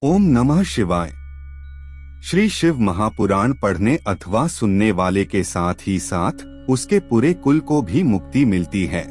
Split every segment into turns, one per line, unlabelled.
ओम नमः शिवाय। श्री शिव महापुराण पढ़ने अथवा सुनने वाले के साथ ही साथ उसके पूरे कुल को भी मुक्ति मिलती है।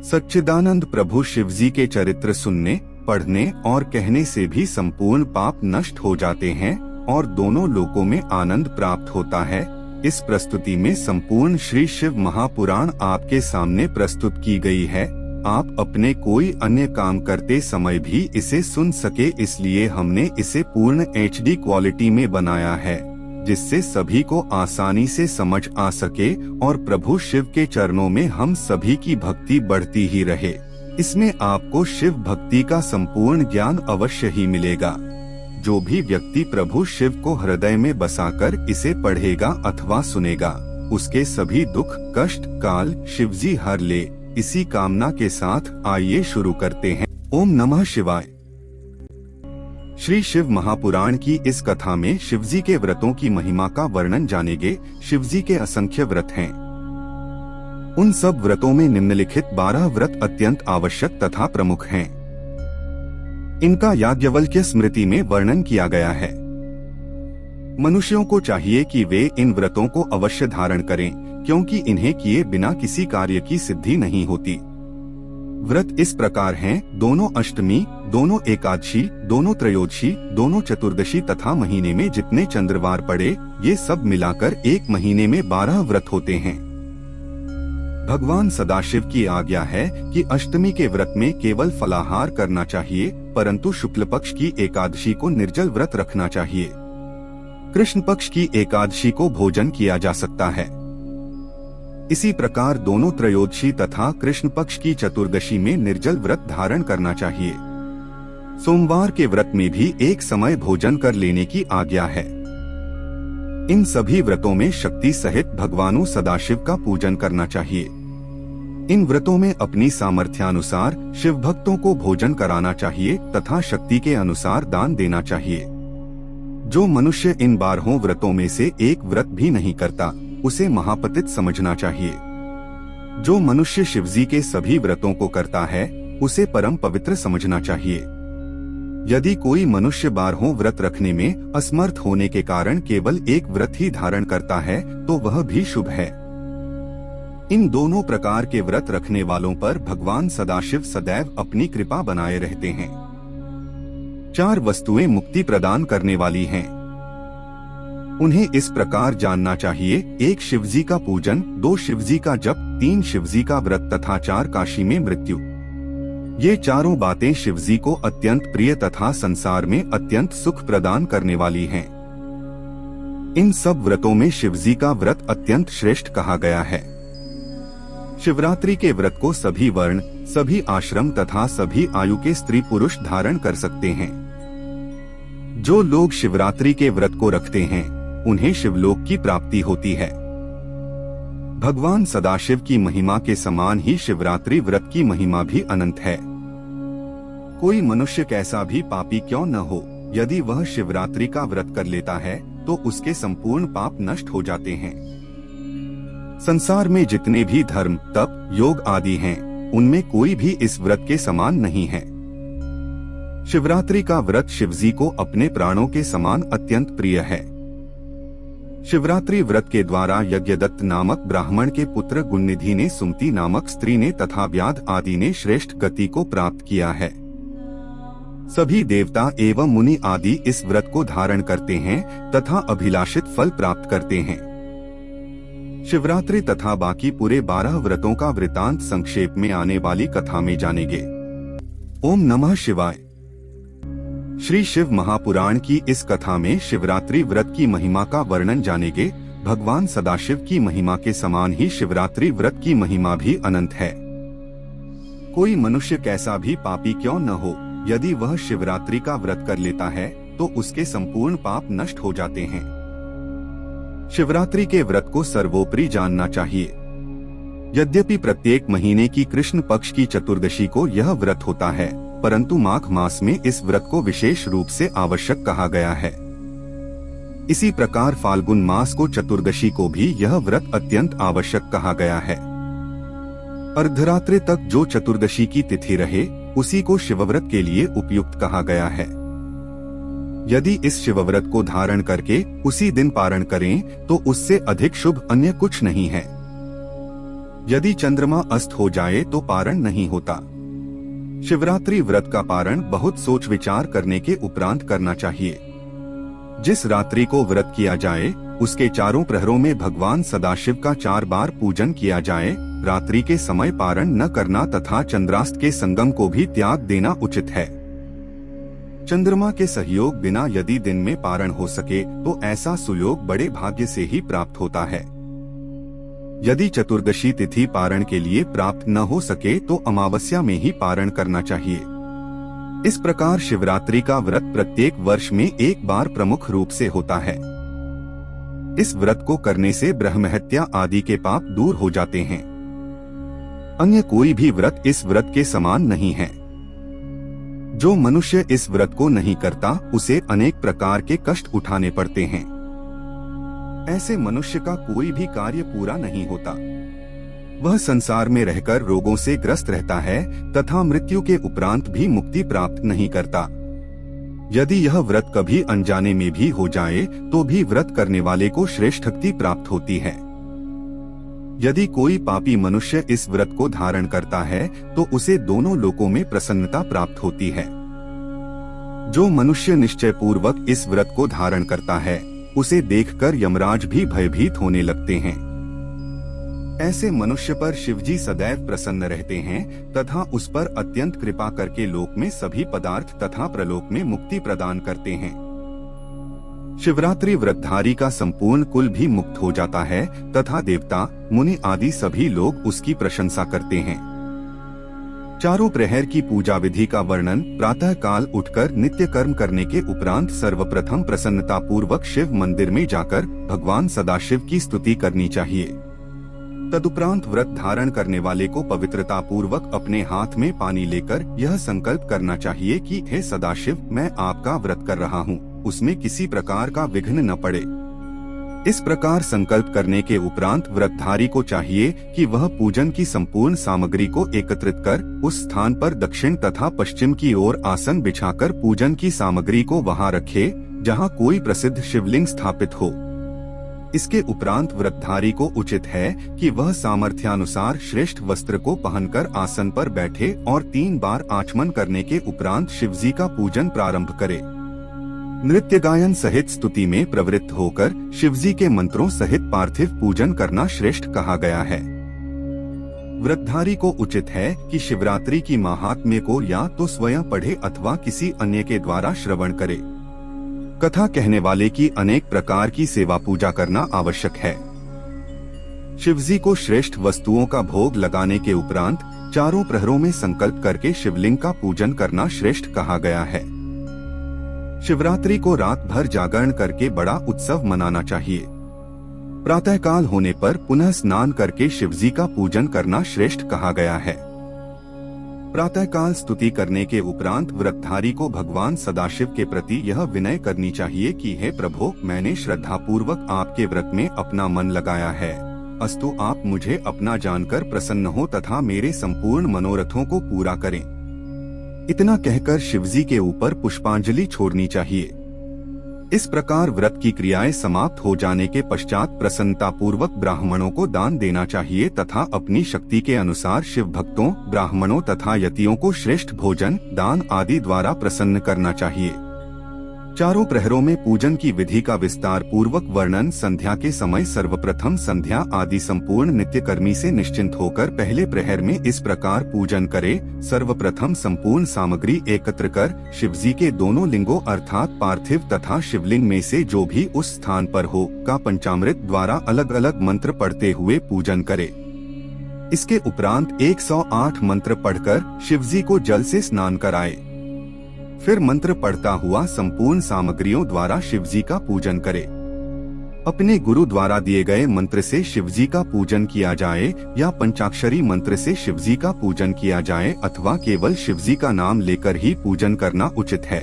सच्चिदानंद प्रभु शिवजी के चरित्र सुनने, पढ़ने और कहने से भी संपूर्ण पाप नष्ट हो जाते हैं और दोनों लोकों में आनंद प्राप्त होता है। इस प्रस्तुति में संपूर्ण श्री शिव महापुराण आपके सामने प्रस्तुत की गई है। आप अपने कोई अन्य काम करते समय भी इसे सुन सके, इसलिए हमने इसे पूर्ण HD क्वालिटी में बनाया है, जिससे सभी को आसानी से समझ आ सके और प्रभु शिव के चरणों में हम सभी की भक्ति बढ़ती ही रहे। इसमें आपको शिव भक्ति का संपूर्ण ज्ञान अवश्य ही मिलेगा। जो भी व्यक्ति प्रभु शिव को हृदय में बसाकर इसे पढ़ेगा अथवा सुनेगा, उसके सभी दुख कष्ट काल शिवजी हर ले। इसी कामना के साथ आइए शुरू करते हैं। ओम नमः शिवाय। श्री शिव महापुराण की इस कथा में शिवजी के व्रतों की महिमा का वर्णन जानेंगे। शिवजी के असंख्य व्रत हैं। उन सब व्रतों में निम्नलिखित 12 व्रत अत्यंत आवश्यक तथा प्रमुख हैं। इनका याज्ञवल्क्य स्मृति में वर्णन किया गया है। मनुष्यों को चाहिए कि वे इन व्रतों को अवश्य धारण करें, क्योंकि इन्हें किए बिना किसी कार्य की सिद्धि नहीं होती। व्रत इस प्रकार हैं: दोनों अष्टमी, दोनों एकादशी, दोनों त्रयोदशी, दोनों चतुर्दशी तथा महीने में जितने चंद्रवार पड़े, ये सब मिलाकर एक महीने में 12 व्रत होते हैं। भगवान सदाशिव की आज्ञा है कि अष्टमी के व्रत में केवल फलाहार करना चाहिए, परंतु शुक्ल पक्ष की एकादशी को निर्जल व्रत रखना चाहिए। कृष्ण पक्ष की एकादशी को भोजन किया जा सकता है। इसी प्रकार दोनों त्रयोदशी तथा कृष्ण पक्ष की चतुर्दशी में निर्जल व्रत धारण करना चाहिए। सोमवार के व्रत में भी एक समय भोजन कर लेने की आज्ञा है। इन सभी व्रतों में शक्ति सहित भगवानु सदाशिव का पूजन करना चाहिए। इन व्रतों में अपनी सामर्थ्यानुसार शिव भक्तों को भोजन कराना चाहिए तथा शक्ति के अनुसार दान देना चाहिए। जो मनुष्य इन 12 व्रतों में से एक व्रत भी नहीं करता, उसे महापतित समझना चाहिए। जो मनुष्य शिवजी के सभी व्रतों को करता है, उसे परम पवित्र समझना चाहिए। यदि कोई मनुष्य 12 व्रत रखने में असमर्थ होने के कारण केवल एक व्रत ही धारण करता है, तो वह भी शुभ है। इन दोनों प्रकार के व्रत रखने वालों पर भगवान सदाशिव सदैव अपनी कृपा बनाए रहते हैं। 4 वस्तुएं मुक्ति प्रदान करने वाली हैं। उन्हें इस प्रकार जानना चाहिए: 1 शिवजी का पूजन, 2 शिवजी का जप, 3 शिवजी का व्रत तथा 4 काशी में मृत्यु। ये चारों बातें शिवजी को अत्यंत प्रिय तथा संसार में अत्यंत सुख प्रदान करने वाली हैं। इन सब व्रतों में शिवजी का व्रत अत्यंत श्रेष्ठ कहा गया है। शिवरात्रि के व्रत को सभी वर्ण, सभी आश्रम तथा सभी आयु के स्त्री पुरुष धारण कर सकते हैं। जो लोग शिवरात्रि के व्रत को रखते हैं, उन्हें शिवलोक की प्राप्ति होती है। भगवान सदाशिव की महिमा के समान ही शिवरात्रि व्रत की महिमा भी अनंत है। कोई मनुष्य कैसा भी पापी क्यों न हो, यदि वह शिवरात्रि का व्रत कर लेता है तो उसके संपूर्ण पाप नष्ट हो जाते हैं। संसार में जितने भी धर्म, तप, योग आदि हैं, उनमें कोई भी इस व्रत के समान नहीं है। शिवरात्रि का व्रत शिवजी को अपने प्राणों के समान अत्यंत प्रिय है। शिवरात्रि व्रत के द्वारा यज्ञदत्त नामक ब्राह्मण के पुत्र गुणनिधि ने, सुमति नामक स्त्री ने तथा व्याध आदि ने श्रेष्ठ गति को प्राप्त किया है। सभी देवता एवं मुनि आदि इस व्रत को धारण करते हैं तथा अभिलाषित फल प्राप्त करते हैं। शिवरात्रि तथा बाकी पूरे 12 व्रतों का वृतांत संक्षेप में आने वाली कथा में जानेंगे। ओम नमः शिवाय। श्री शिव महापुराण की इस कथा में शिवरात्रि व्रत की महिमा का वर्णन जानेंगे। भगवान सदाशिव की महिमा के समान ही शिवरात्रि व्रत की महिमा भी अनंत है। कोई मनुष्य कैसा भी पापी क्यों न हो, यदि वह शिवरात्रि का व्रत कर लेता है तो उसके संपूर्ण पाप नष्ट हो जाते हैं। शिवरात्रि के व्रत को सर्वोपरि जानना चाहिए। यद्यपि प्रत्येक महीने की कृष्ण पक्ष की चतुर्दशी को यह व्रत होता है, परंतु माघ मास में इस व्रत को विशेष रूप से आवश्यक कहा गया है। इसी प्रकार फाल्गुन मास को चतुर्दशी को भी यह व्रत अत्यंत आवश्यक कहा गया है। अर्धरात्रि तक जो चतुर्दशी की तिथि रहे, उसी को शिवव्रत के लिए उपयुक्त कहा गया है। यदि इस शिवव्रत को धारण करके उसी दिन पारण करें तो उससे अधिक शुभ अन्य कुछ नहीं है। यदि चंद्रमा अस्त हो जाए तो पारण नहीं होता। शिवरात्रि व्रत का पारण बहुत सोच विचार करने के उपरांत करना चाहिए। जिस रात्रि को व्रत किया जाए उसके चारों प्रहरों में भगवान सदाशिव का 4 बार पूजन किया जाए। रात्रि के समय पारण न करना तथा चंद्रास्त के संगम को भी त्याग देना उचित है। चंद्रमा के सहयोग बिना यदि दिन में पारण हो सके तो ऐसा सुयोग बड़े भाग्य से ही प्राप्त होता है। यदि चतुर्दशी तिथि पारण के लिए प्राप्त न हो सके तो अमावस्या में ही पारण करना चाहिए। इस प्रकार शिवरात्रि का व्रत प्रत्येक वर्ष में एक बार प्रमुख रूप से होता है। इस व्रत को करने से ब्रह्महत्या आदि के पाप दूर हो जाते हैं। अन्य कोई भी व्रत इस व्रत के समान नहीं है। जो मनुष्य इस व्रत को नहीं करता उसे अनेक प्रकार के कष्ट उठाने पड़ते हैं। ऐसे मनुष्य का कोई भी कार्य पूरा नहीं होता। वह संसार में रहकर रोगों से ग्रस्त रहता है तथा मृत्यु के उपरांत भी मुक्ति प्राप्त नहीं करता। यदि यह व्रत कभी अनजाने में भी हो जाए तो भी व्रत करने वाले को श्रेष्ठक्ति प्राप्त होती है। यदि कोई पापी मनुष्य इस व्रत को धारण करता है तो उसे दोनों लोकों में प्रसन्नता प्राप्त होती है। जो मनुष्य निश्चय पूर्वक इस व्रत को धारण करता है उसे देखकर यमराज भी भयभीत होने लगते हैं। ऐसे मनुष्य पर शिवजी सदैव प्रसन्न रहते हैं तथा उस पर अत्यंत कृपा करके लोक में सभी पदार्थ तथा प्रलोक में मुक्ति प्रदान करते हैं। शिवरात्रि व्रतधारी का संपूर्ण कुल भी मुक्त हो जाता है तथा देवता मुनि आदि सभी लोग उसकी प्रशंसा करते हैं। चारों प्रहर की पूजा विधि का वर्णन प्रातः काल उठकर नित्य कर्म करने के उपरांत सर्वप्रथम प्रसन्नता पूर्वक शिव मंदिर में जाकर भगवान सदाशिव की स्तुति करनी चाहिए। तदुपरांत व्रत धारण करने वाले को पवित्रता पूर्वक अपने हाथ में पानी लेकर यह संकल्प करना चाहिए कि हे सदाशिव, मैं आपका व्रत कर रहा हूँ, उसमें किसी प्रकार का विघ्न न पड़े। इस प्रकार संकल्प करने के उपरांत व्रतधारी को चाहिए कि वह पूजन की संपूर्ण सामग्री को एकत्रित कर उस स्थान पर दक्षिण तथा पश्चिम की ओर आसन बिछाकर पूजन की सामग्री को वहां रखे जहां कोई प्रसिद्ध शिवलिंग स्थापित हो। इसके उपरांत व्रतधारी को उचित है कि वह सामर्थ्यानुसार श्रेष्ठ वस्त्र को पहनकर आसन पर बैठे और 3 बार आचमन करने के उपरांत शिवजी का पूजन प्रारंभ करे। नृत्य गायन सहित स्तुति में प्रवृत्त होकर शिवजी के मंत्रों सहित पार्थिव पूजन करना श्रेष्ठ कहा गया है। व्रतधारी को उचित है कि शिवरात्रि की महात्म्य को या तो स्वयं पढ़े अथवा किसी अन्य के द्वारा श्रवण करे। कथा कहने वाले की अनेक प्रकार की सेवा पूजा करना आवश्यक है। शिवजी को श्रेष्ठ वस्तुओं का भोग लगाने के उपरांत चारों प्रहरों में संकल्प करके शिवलिंग का पूजन करना श्रेष्ठ कहा गया है। शिवरात्रि को रात भर जागरण करके बड़ा उत्सव मनाना चाहिए। प्रातःकाल होने पर पुनः स्नान करके शिवजी का पूजन करना श्रेष्ठ कहा गया है। प्रातःकाल स्तुति करने के उपरांत व्रतधारी को भगवान सदाशिव के प्रति यह विनय करनी चाहिए कि हे प्रभु, मैंने श्रद्धापूर्वक आपके व्रत में अपना मन लगाया है, अस्तु आप मुझे अपना जानकर प्रसन्न हो तथा मेरे संपूर्ण मनोरथों को पूरा करें। इतना कहकर शिवजी के ऊपर पुष्पांजलि छोड़नी चाहिए। इस प्रकार व्रत की क्रियाएं समाप्त हो जाने के पश्चात प्रसन्नता पूर्वक ब्राह्मणों को दान देना चाहिए तथा अपनी शक्ति के अनुसार शिव भक्तों, ब्राह्मणों तथा यतियों को श्रेष्ठ भोजन, दान आदि द्वारा प्रसन्न करना चाहिए। चारों प्रहरों में पूजन की विधि का विस्तार पूर्वक वर्णन संध्या के समय सर्वप्रथम संध्या आदि संपूर्ण नित्यकर्मी से निश्चिंत होकर पहले प्रहर में इस प्रकार पूजन करे। सर्वप्रथम संपूर्ण सामग्री एकत्र कर शिवजी के दोनों लिंगों अर्थात पार्थिव तथा शिवलिंग में से जो भी उस स्थान पर हो का पंचामृत द्वारा अलग अलग मंत्र पढ़ते हुए पूजन करे। इसके उपरांत 108 मंत्र पढ़कर शिवजी को जल से स्नान कराए। फिर मंत्र पढ़ता हुआ संपूर्ण सामग्रियों द्वारा शिवजी का पूजन करे। अपने गुरु द्वारा दिए गए मंत्र से शिवजी का पूजन किया जाए या पंचाक्षरी मंत्र से शिवजी का पूजन किया जाए अथवा केवल शिवजी का नाम लेकर ही पूजन करना उचित है।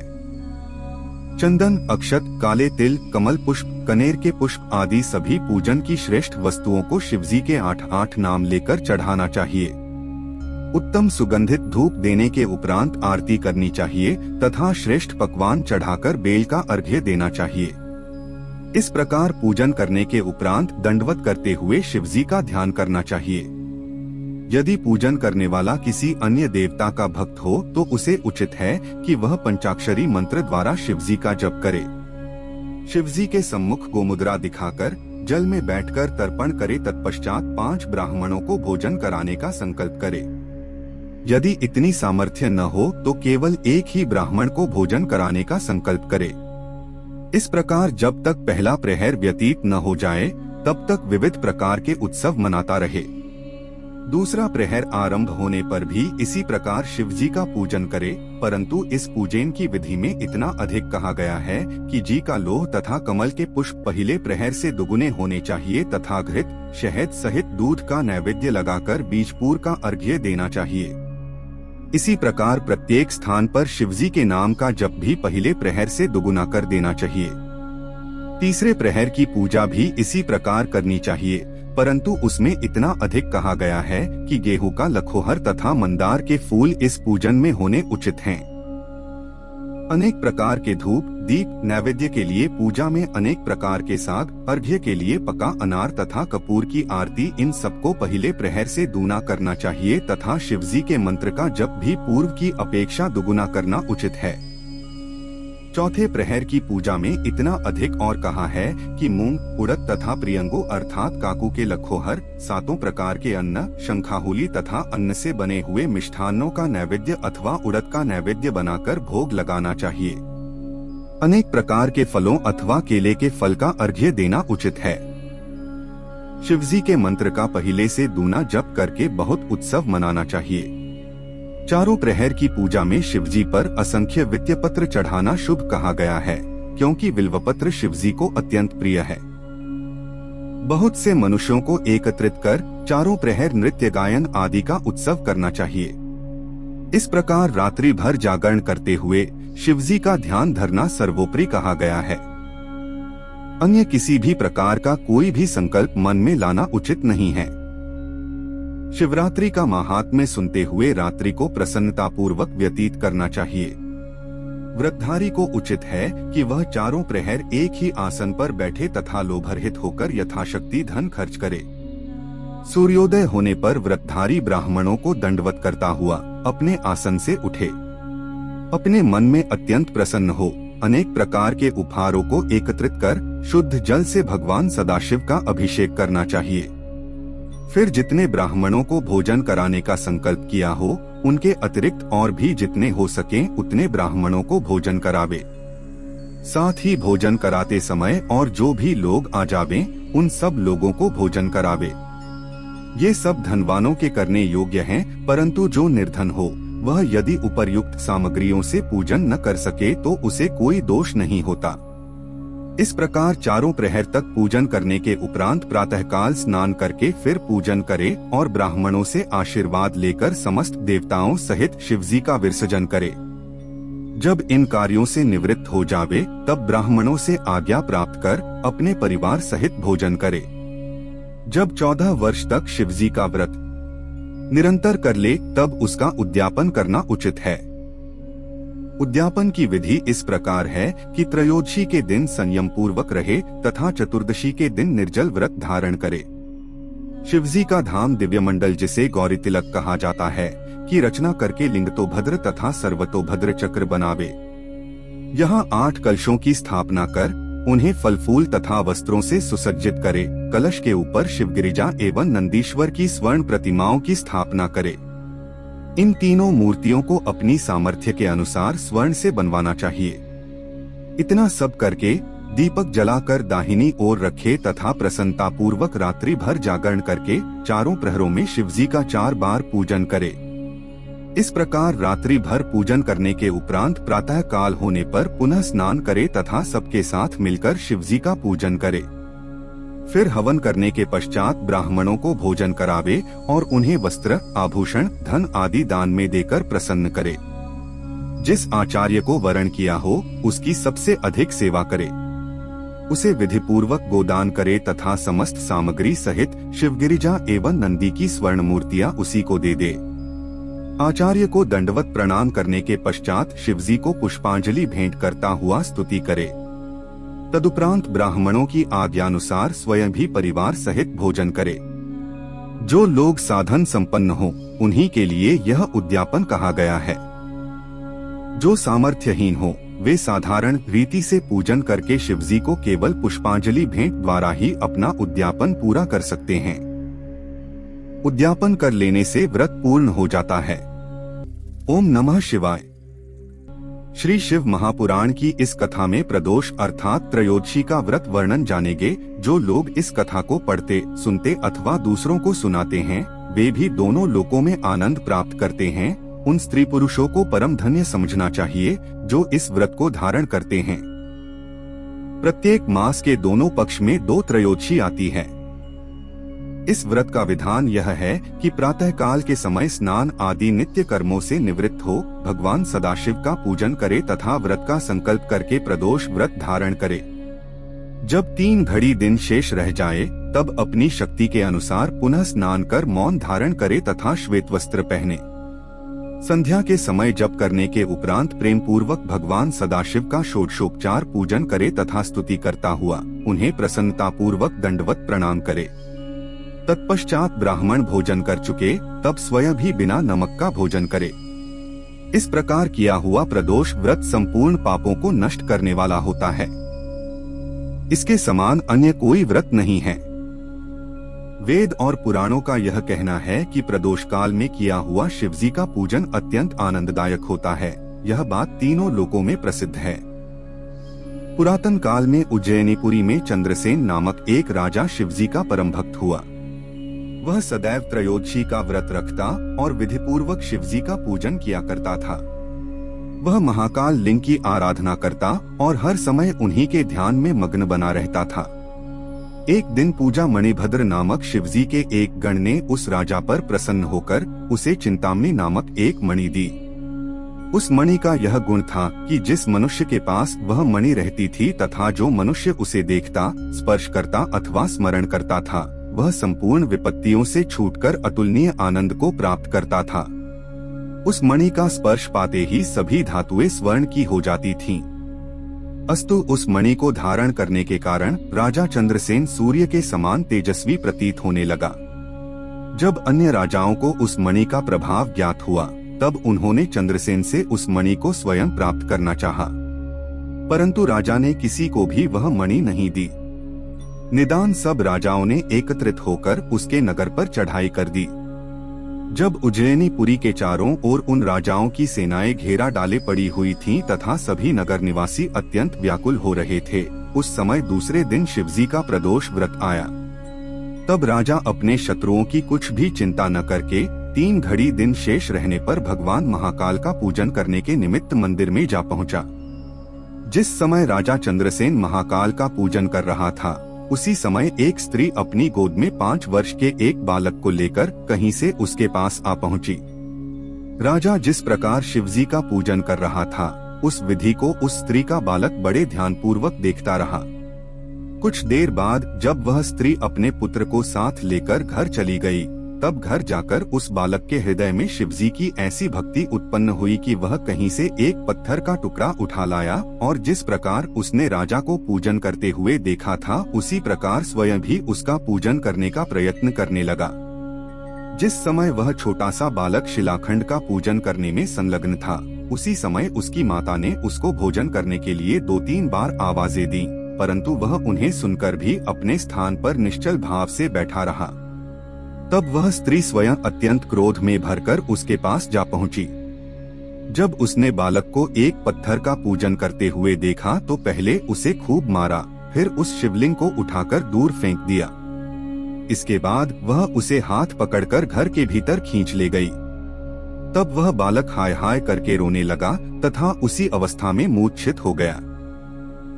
चंदन, अक्षत, काले तिल, कमल पुष्प, कनेर के पुष्प आदि सभी पूजन की श्रेष्ठ वस्तुओं को शिवजी के 8-8 नाम लेकर चढ़ाना चाहिए। उत्तम सुगंधित धूप देने के उपरांत आरती करनी चाहिए तथा श्रेष्ठ पकवान चढ़ाकर बेल का अर्घ्य देना चाहिए। इस प्रकार पूजन करने के उपरांत दंडवत करते हुए शिवजी का ध्यान करना चाहिए। यदि पूजन करने वाला किसी अन्य देवता का भक्त हो तो उसे उचित है कि वह पंचाक्षरी मंत्र द्वारा शिवजी का जप करे। शिवजी के सम्मुख गोमुद्रा दिखाकर जल में बैठकर तर्पण करे। तत्पश्चात 5 ब्राह्मणों को भोजन कराने का संकल्प करे। यदि इतनी सामर्थ्य न हो तो केवल एक ही ब्राह्मण को भोजन कराने का संकल्प करे। इस प्रकार जब तक पहला प्रहर व्यतीत न हो जाए तब तक विविध प्रकार के उत्सव मनाता रहे। दूसरा प्रहर आरंभ होने पर भी इसी प्रकार शिवजी का पूजन करे, परंतु इस पूजन की विधि में इतना अधिक कहा गया है कि जी का लोह तथा कमल के पुष्प पहले प्रहर से दुगुने होने चाहिए तथा घृत, शहद सहित दूध का नैवेद्य लगाकर बीजपूर का अर्घ्य देना चाहिए। इसी प्रकार प्रत्येक स्थान पर शिवजी के नाम का जप भी पहले प्रहर से दुगुना कर देना चाहिए। तीसरे प्रहर की पूजा भी इसी प्रकार करनी चाहिए, परंतु उसमें इतना अधिक कहा गया है कि गेहूं का लखोहर तथा मंदार के फूल इस पूजन में होने उचित हैं। अनेक प्रकार के धूप, दीप, नैवेद्य के लिए पूजा में अनेक प्रकार के साग, अर्घ्य के लिए पका अनार तथा कपूर की आरती, इन सबको पहले प्रहर से दूना करना चाहिए तथा शिवजी के मंत्र का जप भी पूर्व की अपेक्षा दुगुना करना उचित है। चौथे प्रहर की पूजा में इतना अधिक और कहा है कि मूंग, उड़द तथा प्रियंगो अर्थात काकू के लखोहर, 7 प्रकार के अन्न, शंखाहुली तथा अन्न से बने हुए मिष्ठान्नों का नैवेद्य अथवा उड़द का नैवेद्य बनाकर भोग लगाना चाहिए। अनेक प्रकार के फलों अथवा केले के फल का अर्घ्य देना उचित है। शिवजी के मंत्र का पहले से दूना जप करके बहुत उत्सव मनाना चाहिए। चारों प्रहर की पूजा में शिवजी पर असंख्य विल्वपत्र चढ़ाना शुभ कहा गया है, क्योंकि विल्वपत्र शिवजी को अत्यंत प्रिय है। बहुत से मनुष्यों को एकत्रित कर चारों प्रहर नृत्य गायन आदि का उत्सव करना चाहिए। इस प्रकार रात्रि भर जागरण करते हुए शिवजी का ध्यान धरना सर्वोपरि कहा गया है। अन्य किसी भी प्रकार का कोई भी संकल्प मन में लाना उचित नहीं है। शिवरात्रि का महात्म्य सुनते हुए रात्रि को प्रसन्नतापूर्वक व्यतीत करना चाहिए। व्रतधारी को उचित है कि वह चारों प्रहर एक ही आसन पर बैठे तथा लोभरहित होकर यथाशक्ति धन खर्च करे। सूर्योदय होने पर व्रतधारी ब्राह्मणों को दंडवत करता हुआ अपने आसन से उठे। अपने मन में अत्यंत प्रसन्न हो अनेक प्रकार के उपहारों को एकत्रित कर शुद्ध जल से भगवान सदाशिव का अभिषेक करना चाहिए। फिर जितने ब्राह्मणों को भोजन कराने का संकल्प किया हो उनके अतिरिक्त और भी जितने हो सकें उतने ब्राह्मणों को भोजन करावे। साथ ही भोजन कराते समय और जो भी लोग आ जावें उन सब लोगों को भोजन करावे। ये सब धनवानों के करने योग्य हैं, परंतु जो निर्धन हो वह यदि उपर्युक्त सामग्रियों से पूजन न कर सके तो उसे कोई दोष नहीं होता। इस प्रकार चारों प्रहर तक पूजन करने के उपरांत प्रातःकाल स्नान करके फिर पूजन करे और ब्राह्मणों से आशीर्वाद लेकर समस्त देवताओं सहित शिवजी का विसर्जन करे। जब इन कार्यों से निवृत्त हो जावे तब ब्राह्मणों से आज्ञा प्राप्त कर अपने परिवार सहित भोजन करे। जब 14 वर्ष तक शिवजी का व्रत निरंतर कर ले तब उसका उद्यापन करना उचित है। उद्यापन की विधि इस प्रकार है कि त्रयोदशी के दिन संयम पूर्वक रहे तथा चतुर्दशी के दिन निर्जल व्रत धारण करे। शिवजी का धाम दिव्य मंडल जिसे गौरी तिलक कहा जाता है की रचना करके लिंगतोभद्र तथा सर्वतोभद्र चक्र बनावे। यहाँ 8 कलशों की स्थापना कर उन्हें फल फूल तथा वस्त्रों से सुसज्जित करे। कलश के ऊपर शिवगिरिजा एवं नंदीश्वर की स्वर्ण प्रतिमाओं की स्थापना करे। इन तीनों मूर्तियों को अपनी सामर्थ्य के अनुसार स्वर्ण से बनवाना चाहिए। इतना सब करके दीपक जलाकर दाहिनी ओर रखे तथा प्रसन्नता पूर्वक रात्रि भर जागरण करके चारों प्रहरों में शिवजी का 4 बार पूजन करे। इस प्रकार रात्रि भर पूजन करने के उपरांत प्रातः काल होने पर पुनः स्नान करे तथा सबके साथ मिलकर शिवजी का पूजन करे। फिर हवन करने के पश्चात ब्राह्मणों को भोजन करावे और उन्हें वस्त्र, आभूषण, धन आदि दान में देकर प्रसन्न करे। जिस आचार्य को वरण किया हो उसकी सबसे अधिक सेवा करे। उसे विधि पूर्वक गोदान करे तथा समस्त सामग्री सहित शिवगिरिजा एवं नंदी की स्वर्ण मूर्तियां उसी को दे दे। आचार्य को दंडवत प्रणाम करने के पश्चात शिवजी को पुष्पांजलि भेंट करता हुआ स्तुति करे। तदुपरांत ब्राह्मणों की आज्ञानुसार स्वयं भी परिवार सहित भोजन करे। जो लोग साधन संपन्न हो उन्हीं के लिए यह उद्यापन कहा गया है। जो सामर्थ्यहीन हो वे साधारण रीति से पूजन करके शिवजी को केवल पुष्पांजलि भेंट द्वारा ही अपना उद्यापन पूरा कर सकते हैं। उद्यापन कर लेने से व्रत पूर्ण हो जाता है। ओम नमः शिवाय। श्री शिव महापुराण की इस कथा में प्रदोष अर्थात त्रयोदशी का व्रत वर्णन जानेंगे। जो लोग इस कथा को पढ़ते, सुनते अथवा दूसरों को सुनाते हैं वे भी दोनों लोकों में आनंद प्राप्त करते हैं। उन स्त्री पुरुषों को परम धन्य समझना चाहिए जो इस व्रत को धारण करते हैं। प्रत्येक मास के दोनों पक्ष में 2 त्रयोदशी आती है। इस व्रत का विधान यह है कि प्रातः काल के समय स्नान आदि नित्य कर्मों से निवृत्त हो भगवान सदाशिव का पूजन करे तथा व्रत का संकल्प करके प्रदोष व्रत धारण करे। जब 3 घड़ी दिन शेष रह जाए तब अपनी शक्ति के अनुसार पुनः स्नान कर मौन धारण करे तथा श्वेत वस्त्र पहने। संध्या के समय जप करने के उपरांत प्रेम पूर्वक भगवान सदाशिव का षोडशोपचार पूजन करे तथा स्तुति करता हुआ उन्हें प्रसन्नता पूर्वक दंडवत प्रणाम करे। तत्पश्चात ब्राह्मण भोजन कर चुके तब स्वयं भी बिना नमक का भोजन करे। इस प्रकार किया हुआ प्रदोष व्रत संपूर्ण पापों को नष्ट करने वाला होता है। इसके समान अन्य कोई व्रत नहीं है। वेद और पुराणों का यह कहना है कि प्रदोष काल में किया हुआ शिवजी का पूजन अत्यंत आनंददायक होता है। यह बात तीनों लोकों में प्रसिद्ध है। पुरातन काल में उज्जैनीपुरी में चंद्रसेन नामक एक राजा शिवजी का परम भक्त हुआ। वह सदैव त्रयोदशी का व्रत रखता और विधिपूर्वक शिवजी का पूजन किया करता था। वह महाकाल लिंग की आराधना करता और हर समय उन्हीं के ध्यान में मग्न बना रहता था। एक दिन पूजा मणिभद्र नामक शिवजी के एक गण ने उस राजा पर प्रसन्न होकर उसे चिंतामणि नामक एक मणि दी। उस मणि का यह गुण था कि जिस मनुष्य के पास वह मणि रहती थी तथा जो मनुष्य उसे देखता, स्पर्श करता अथवा स्मरण करता था वह संपूर्ण विपत्तियों से छूटकर अतुलनीय आनंद को प्राप्त करता था। उस मणि का स्पर्श पाते ही सभी धातुएं स्वर्ण की हो जाती थीं। अस्तु उस मणि को धारण करने के कारण राजा चंद्रसेन सूर्य के समान तेजस्वी प्रतीत होने लगा। जब अन्य राजाओं को उस मणि का प्रभाव ज्ञात हुआ तब उन्होंने चंद्रसेन से उस मणि को स्वयं प्राप्त करना चाहा, परंतु राजा ने किसी को भी वह मणि नहीं दी। निदान सब राजाओं ने एकत्रित होकर उसके नगर पर चढ़ाई कर दी। जब उज्जैनीपुरी के चारों ओर उन राजाओं की सेनाएं घेरा डाले पड़ी हुई थीं तथा सभी नगर निवासी अत्यंत व्याकुल हो रहे थे, उस समय दूसरे दिन शिवजी का प्रदोष व्रत आया। तब राजा अपने शत्रुओं की कुछ भी चिंता न करके 3 घड़ी दिन शेष रहने पर भगवान महाकाल का पूजन करने के निमित्त मंदिर में जा पहुंचा। जिस समय राजा चंद्रसेन महाकाल का पूजन कर रहा था उसी समय एक स्त्री अपनी गोद में 5 वर्ष के एक बालक को लेकर कहीं से उसके पास आ पहुंची। राजा जिस प्रकार शिवजी का पूजन कर रहा था उस विधि को उस स्त्री का बालक बड़े ध्यानपूर्वक देखता रहा। कुछ देर बाद जब वह स्त्री अपने पुत्र को साथ लेकर घर चली गई तब घर जाकर उस बालक के हृदय में शिवजी की ऐसी भक्ति उत्पन्न हुई कि वह कहीं से एक पत्थर का टुकड़ा उठा लाया और जिस प्रकार उसने राजा को पूजन करते हुए देखा था उसी प्रकार स्वयं भी उसका पूजन करने का प्रयत्न करने लगा। जिस समय वह छोटा सा बालक शिलाखंड का पूजन करने में संलग्न था उसी समय उसकी माता ने उसको भोजन करने के लिए 2-3 बार आवाजें दी, परंतु वह उन्हें सुनकर भी अपने स्थान पर निश्चल भाव से बैठा रहा। तब वह स्त्री स्वयं अत्यंत क्रोध में भरकर उसके पास जा पहुंची। जब उसने बालक को एक पत्थर का पूजन करते हुए देखा तो पहले उसे खूब मारा, फिर उस शिवलिंग को उठाकर दूर फेंक दिया। इसके बाद वह उसे हाथ पकड़कर घर के भीतर खींच ले गई। तब वह बालक हाय हाय करके रोने लगा तथा उसी अवस्था में मूर्छित हो गया।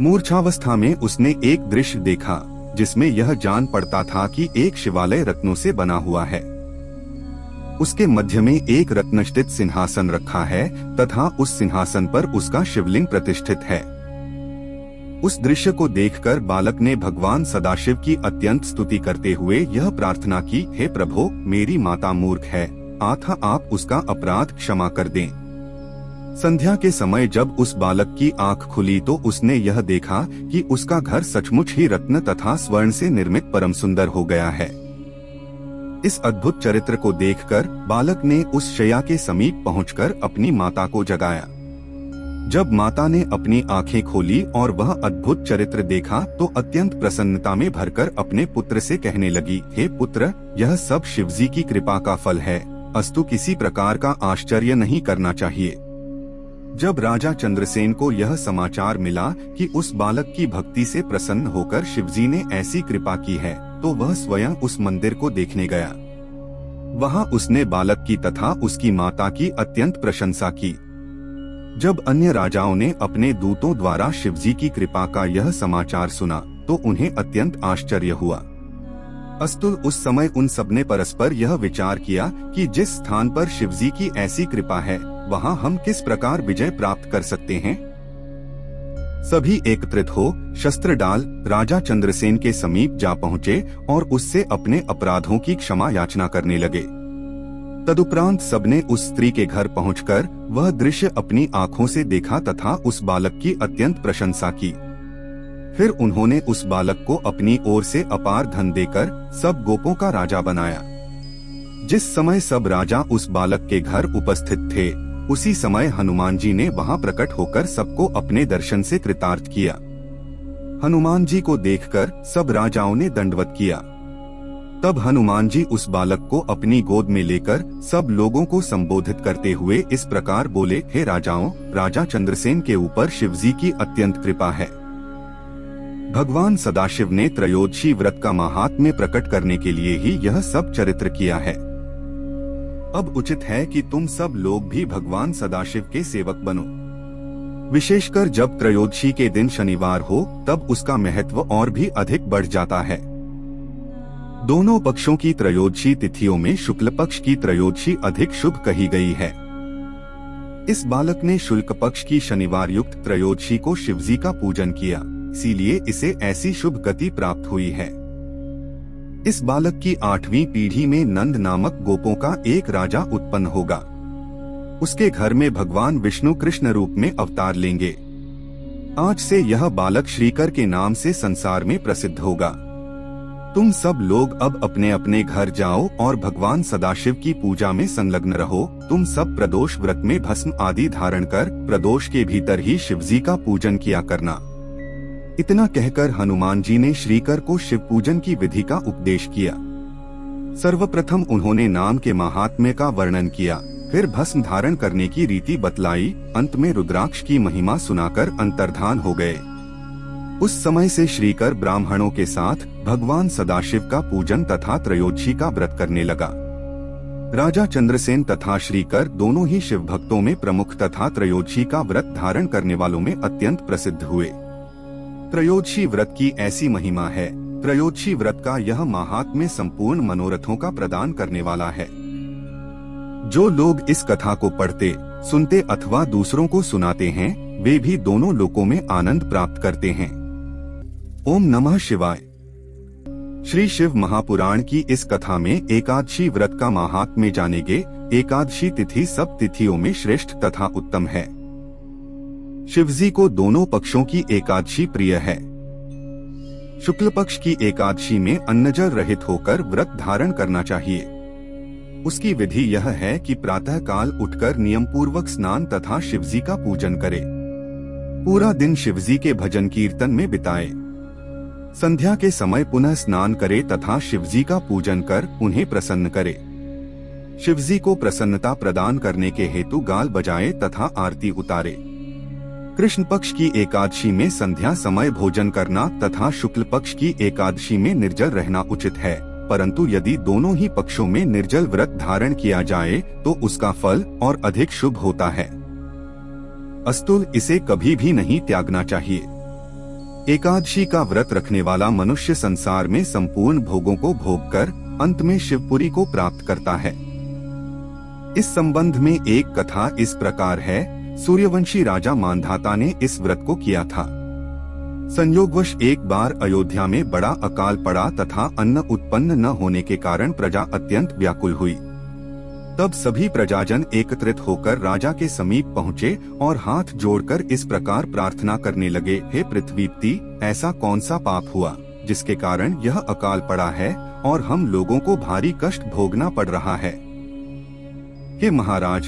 मूर्छावस्था में उसने एक दृश्य देखा जिसमें यह जान पड़ता था कि एक शिवालय रत्नों से बना हुआ है। उसके मध्य में एक रत्नजटित सिंहासन रखा है तथा उस सिंहासन पर उसका शिवलिंग प्रतिष्ठित है। उस दृश्य को देखकर बालक ने भगवान सदाशिव की अत्यंत स्तुति करते हुए यह प्रार्थना की, हे प्रभो, मेरी माता मूर्ख है, अतः आप उसका अपराध क्षमा कर दें। संध्या के समय जब उस बालक की आंख खुली तो उसने यह देखा कि उसका घर सचमुच ही रत्न तथा स्वर्ण से निर्मित परम सुंदर हो गया है। इस अद्भुत चरित्र को देखकर बालक ने उस शैया के समीप पहुंचकर अपनी माता को जगाया। जब माता ने अपनी आंखें खोली और वह अद्भुत चरित्र देखा तो अत्यंत प्रसन्नता में भरकर अपने पुत्र से कहने लगी, हे पुत्र, यह सब शिवजी की कृपा का फल है, अस्तु किसी प्रकार का आश्चर्य नहीं करना चाहिए। जब राजा चंद्रसेन को यह समाचार मिला कि उस बालक की भक्ति से प्रसन्न होकर शिवजी ने ऐसी कृपा की है, तो वह स्वयं उस मंदिर को देखने गया। वहां उसने बालक की तथा उसकी माता की अत्यंत प्रशंसा की। जब अन्य राजाओं ने अपने दूतों द्वारा शिवजी की कृपा का यह समाचार सुना तो उन्हें अत्यंत आश्चर्य हुआ। अस्तु उस समय उन सबने परस्पर यह विचार किया कि जिस स्थान पर शिवजी की ऐसी कृपा है वहां हम किस प्रकार विजय प्राप्त कर सकते हैं। सभी एकत्रित हो शस्त्र डाल राजा चंद्रसेन के समीप जा पहुँचे और उससे अपने अपराधों की क्षमा याचना करने लगे। तदुपरांत सबने उस स्त्री के घर पहुंचकर वह दृश्य अपनी आंखों से देखा तथा उस बालक की अत्यंत प्रशंसा की। फिर उन्होंने उस बालक को अपनी ओर से अपार धन देकर सब गोपों का राजा बनाया। जिस समय सब राजा उस बालक के घर उपस्थित थे उसी समय हनुमान जी ने वहां प्रकट होकर सबको अपने दर्शन से कृतार्थ किया। हनुमान जी को देखकर सब राजाओं ने दंडवत किया। तब हनुमान जी उस बालक को अपनी गोद में लेकर सब लोगों को संबोधित करते हुए इस प्रकार बोले, हे राजाओं, राजा चंद्रसेन के ऊपर शिवजी की अत्यंत कृपा है। भगवान सदाशिव ने त्रयोदशी व्रत का महात्म्य प्रकट करने के लिए ही यह सब चरित्र किया है। अब उचित है कि तुम सब लोग भी भगवान सदाशिव के सेवक बनो। विशेषकर जब त्रयोदशी के दिन शनिवार हो तब उसका महत्व और भी अधिक बढ़ जाता है। दोनों पक्षों की त्रयोदशी तिथियों में शुक्ल पक्ष की त्रयोदशी अधिक शुभ कही गई है। इस बालक ने शुक्ल पक्ष की शनिवार युक्त त्रयोदशी को शिवजी का पूजन किया, इसीलिए इसे ऐसी शुभ गति प्राप्त हुई है। इस बालक की 8वीं पीढ़ी में नंद नामक गोपों का एक राजा उत्पन्न होगा। उसके घर में भगवान विष्णु कृष्ण रूप में अवतार लेंगे। आज से यह बालक श्रीकर के नाम से संसार में प्रसिद्ध होगा। तुम सब लोग अब अपने अपने घर जाओ और भगवान सदाशिव की पूजा में संलग्न रहो। तुम सब प्रदोष व्रत में भस्म आदि धारण कर प्रदोष के भीतर ही शिवजी का पूजन किया करना। इतना कहकर हनुमान जी ने श्रीकर को शिव पूजन की विधि का उपदेश किया। सर्वप्रथम उन्होंने नाम के महात्म्य का वर्णन किया, फिर भस्म धारण करने की रीति बतलाई, अंत में रुद्राक्ष की महिमा सुनाकर अंतर्धान हो गए। उस समय से श्रीकर ब्राह्मणों के साथ भगवान सदाशिव का पूजन तथा त्रयोदशी का व्रत करने लगा। राजा चंद्रसेन तथा श्रीकर दोनों ही शिव भक्तों में प्रमुख तथा त्रयोदशी का व्रत धारण करने वालों में अत्यंत प्रसिद्ध हुए। त्रयोदशी व्रत की ऐसी महिमा है। त्रयोदशी व्रत का यह महात्म्य संपूर्ण मनोरथों का प्रदान करने वाला है। जो लोग इस कथा को पढ़ते, सुनते अथवा दूसरों को सुनाते हैं, वे भी दोनों लोकों में आनंद प्राप्त करते हैं। ओम नमः शिवाय। श्री शिव महापुराण की इस कथा में एकादशी व्रत का महात्म्य जानेंगे। एकादशी तिथि सब तिथियों में श्रेष्ठ तथा उत्तम है। शिवजी को दोनों पक्षों की एकादशी प्रिय है। शुक्ल पक्ष की एकादशी में अन्नजल रहित होकर व्रत धारण करना चाहिए। उसकी विधि यह है कि प्रातः काल उठकर नियम पूर्वक स्नान तथा शिवजी का पूजन करे। पूरा दिन शिवजी के भजन कीर्तन में बिताए। संध्या के समय पुनः स्नान करे तथा शिवजी का पूजन कर उन्हें प्रसन्न करे। शिवजी को प्रसन्नता प्रदान करने के हेतु गाल बजाए तथा आरती उतारे। कृष्ण पक्ष की एकादशी में संध्या समय भोजन करना तथा शुक्ल पक्ष की एकादशी में निर्जल रहना उचित है, परंतु यदि दोनों ही पक्षों में निर्जल व्रत धारण किया जाए तो उसका फल और अधिक शुभ होता है। अस्तु इसे कभी भी नहीं त्यागना चाहिए। एकादशी का व्रत रखने वाला मनुष्य संसार में संपूर्ण भोगों को भोगकर अंत में शिवपुरी को प्राप्त करता है। इस संबंध में एक कथा इस प्रकार है। सूर्यवंशी राजा मांधाता ने इस व्रत को किया था। संयोगवश एक बार अयोध्या में बड़ा अकाल पड़ा तथा अन्न उत्पन्न न होने के कारण प्रजा अत्यंत व्याकुल हुई। तब सभी प्रजाजन एकत्रित होकर राजा के समीप पहुँचे और हाथ जोड़कर इस प्रकार प्रार्थना करने लगे, हे पृथ्वीपति, ऐसा कौन सा पाप हुआ जिसके कारण यह अकाल पड़ा है और हम लोगों को भारी कष्ट भोगना पड़ रहा है। हे महाराज,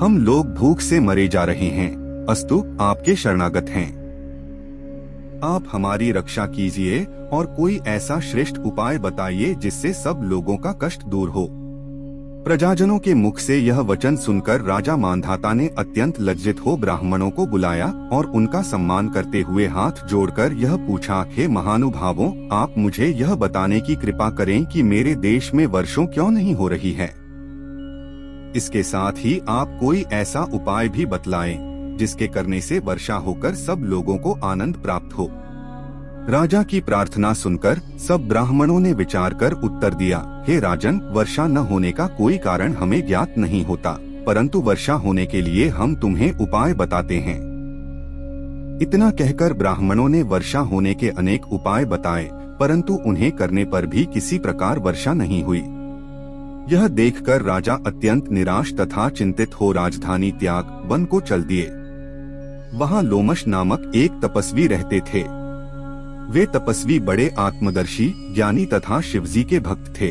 हम लोग भूख से मरे जा रहे हैं, अस्तु आपके शरणागत हैं। आप हमारी रक्षा कीजिए और कोई ऐसा श्रेष्ठ उपाय बताइए जिससे सब लोगों का कष्ट दूर हो। प्रजाजनों के मुख से यह वचन सुनकर राजा मांधाता ने अत्यंत लज्जित हो ब्राह्मणों को बुलाया और उनका सम्मान करते हुए हाथ जोड़कर यह पूछा, हे महानुभावों, आप मुझे यह बताने की कृपा करें कि मेरे देश में वर्षों क्यों नहीं हो रही है। इसके साथ ही आप कोई ऐसा उपाय भी बतलाएं जिसके करने से वर्षा होकर सब लोगों को आनंद प्राप्त हो। राजा की प्रार्थना सुनकर सब ब्राह्मणों ने विचार कर उत्तर दिया, हे राजन, वर्षा न होने का कोई कारण हमें ज्ञात नहीं होता, परंतु वर्षा होने के लिए हम तुम्हें उपाय बताते हैं। इतना कहकर ब्राह्मणों ने वर्षा होने के अनेक उपाय बताए, परंतु उन्हें करने पर भी किसी प्रकार वर्षा नहीं हुई। यह देखकर राजा अत्यंत निराश तथा चिंतित हो राजधानी त्याग वन को चल दिए। वहाँ लोमश नामक एक तपस्वी रहते थे। वे तपस्वी बड़े आत्मदर्शी, ज्ञानी तथा शिवजी के भक्त थे।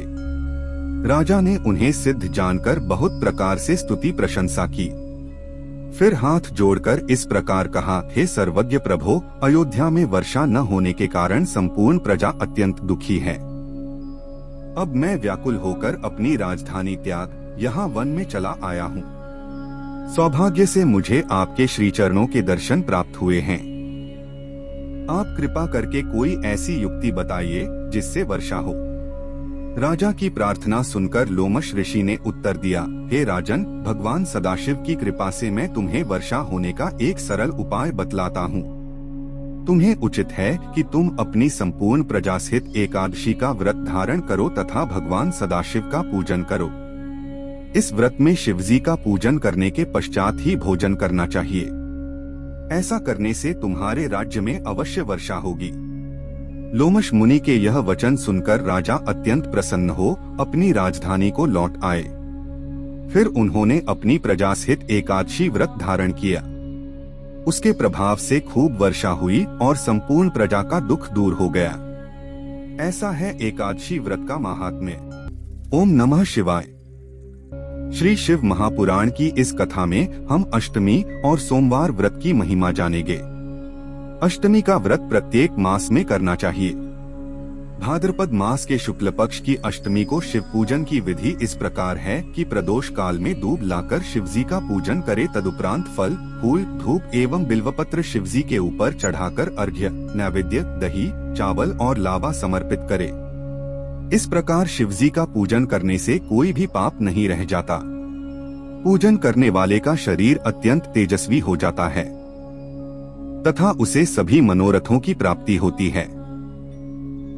राजा ने उन्हें सिद्ध जानकर बहुत प्रकार से स्तुति प्रशंसा की। फिर हाथ जोड़कर इस प्रकार कहा, हे सर्वज्ञ प्रभो, अयोध्या में वर्षा न होने के कारण संपूर्ण प्रजा अत्यंत दुखी है। अब मैं व्याकुल होकर अपनी राजधानी त्याग यहाँ वन में चला आया हूँ। सौभाग्य से मुझे आपके श्री चरणों के दर्शन प्राप्त हुए हैं। आप कृपा करके कोई ऐसी युक्ति बताइए जिससे वर्षा हो। राजा की प्रार्थना सुनकर लोमश ऋषि ने उत्तर दिया, हे राजन, भगवान सदाशिव की कृपा से मैं तुम्हें वर्षा होने का एक सरल उपाय बतलाता हूँ। तुम्हें उचित है कि तुम अपनी संपूर्ण प्रजा सहित एकादशी का व्रत धारण करो तथा भगवान सदाशिव का पूजन करो। इस व्रत में शिवजी का पूजन करने के पश्चात ही भोजन करना चाहिए। ऐसा करने से तुम्हारे राज्य में अवश्य वर्षा होगी। लोमश मुनि के यह वचन सुनकर राजा अत्यंत प्रसन्न हो अपनी राजधानी को लौट आए। फिर उन्होंने अपनी प्रजा सहित एकादशी व्रत धारण किया। उसके प्रभाव से खूब वर्षा हुई और संपूर्ण प्रजा का दुख दूर हो गया। ऐसा है एकादशी व्रत का महात्म्य। ओम नमः शिवाय। श्री शिव महापुराण की इस कथा में हम अष्टमी और सोमवार व्रत की महिमा जानेंगे। अष्टमी का व्रत प्रत्येक मास में करना चाहिए। भाद्रपद मास के शुक्ल पक्ष की अष्टमी को शिव पूजन की विधि इस प्रकार है कि प्रदोष काल में दूब लाकर शिवजी का पूजन करे। तदुपरांत फल, फूल, धूप एवं बिल्वपत्र शिवजी के ऊपर चढ़ाकर अर्घ्य, नैवेद्य, दही, चावल और लावा समर्पित करे। इस प्रकार शिवजी का पूजन करने से कोई भी पाप नहीं रह जाता। पूजन करने वाले का शरीर अत्यंत तेजस्वी हो जाता है तथा उसे सभी मनोरथों की प्राप्ति होती है।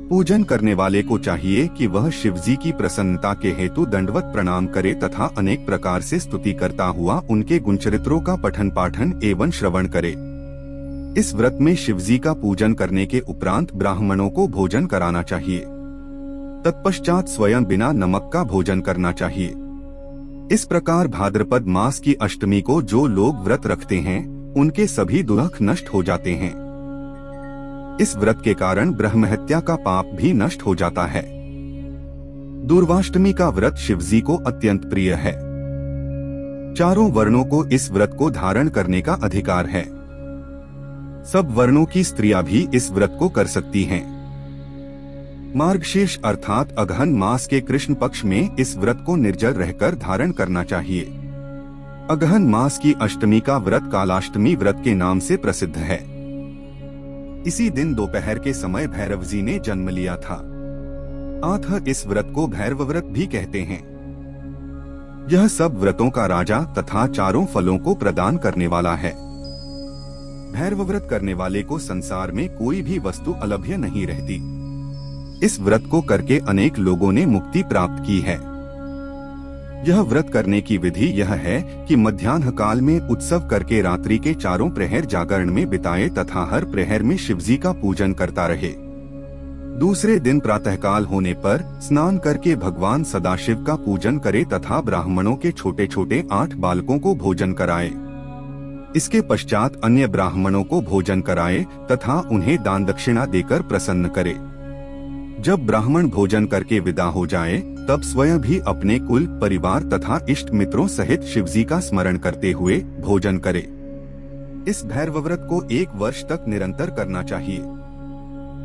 पूजन करने वाले को चाहिए कि वह शिवजी की प्रसन्नता के हेतु दंडवत प्रणाम करे तथा अनेक प्रकार से स्तुति करता हुआ उनके गुणचरित्रों का पठन पाठन एवं श्रवण करे। इस व्रत में शिवजी का पूजन करने के उपरांत ब्राह्मणों को भोजन कराना चाहिए। तत्पश्चात स्वयं बिना नमक का भोजन करना चाहिए। इस प्रकार भाद्रपद मास की अष्टमी को जो लोग व्रत रखते हैं उनके सभी दुख नष्ट हो जाते हैं। इस व्रत के कारण ब्रह्महत्या का पाप भी नष्ट हो जाता है। दुर्वाष्टमी का व्रत शिवजी को अत्यंत प्रिय है। चारों वर्णों को इस व्रत को धारण करने का अधिकार है। सब वर्णों की स्त्रियां भी इस व्रत को कर सकती हैं। मार्गशीर्ष अर्थात अगहन मास के कृष्ण पक्ष में इस व्रत को निर्जल रहकर धारण करना चाहिए। अगहन मास की अष्टमी का व्रत कालाष्टमी व्रत के नाम से प्रसिद्ध है। इसी दिन दोपहर के समय भैरव जी ने जन्म लिया था। अतः इस व्रत को भैरव व्रत भी कहते हैं। यह सब व्रतों का राजा तथा चारों फलों को प्रदान करने वाला है। भैरव व्रत करने वाले को संसार में कोई भी वस्तु अलभ्य नहीं रहती। इस व्रत को करके अनेक लोगों ने मुक्ति प्राप्त की है। यह व्रत करने की विधि यह है कि मध्याह्न काल में उत्सव करके रात्रि के चारों प्रहर जागरण में बिताए तथा हर प्रहर में शिवजी का पूजन करता रहे। दूसरे दिन प्रातःकाल होने पर स्नान करके भगवान सदाशिव का पूजन करे तथा ब्राह्मणों के छोटे छोटे 8 बालकों को भोजन कराए। इसके पश्चात अन्य ब्राह्मणों को भोजन कराए तथा उन्हें दान दक्षिणा देकर प्रसन्न करे। जब ब्राह्मण भोजन करके विदा हो जाए तब स्वयं भी अपने कुल परिवार तथा इष्ट मित्रों सहित शिवजी का स्मरण करते हुए भोजन करे। इस भैरव व्रत को 1 वर्ष तक निरंतर करना चाहिए।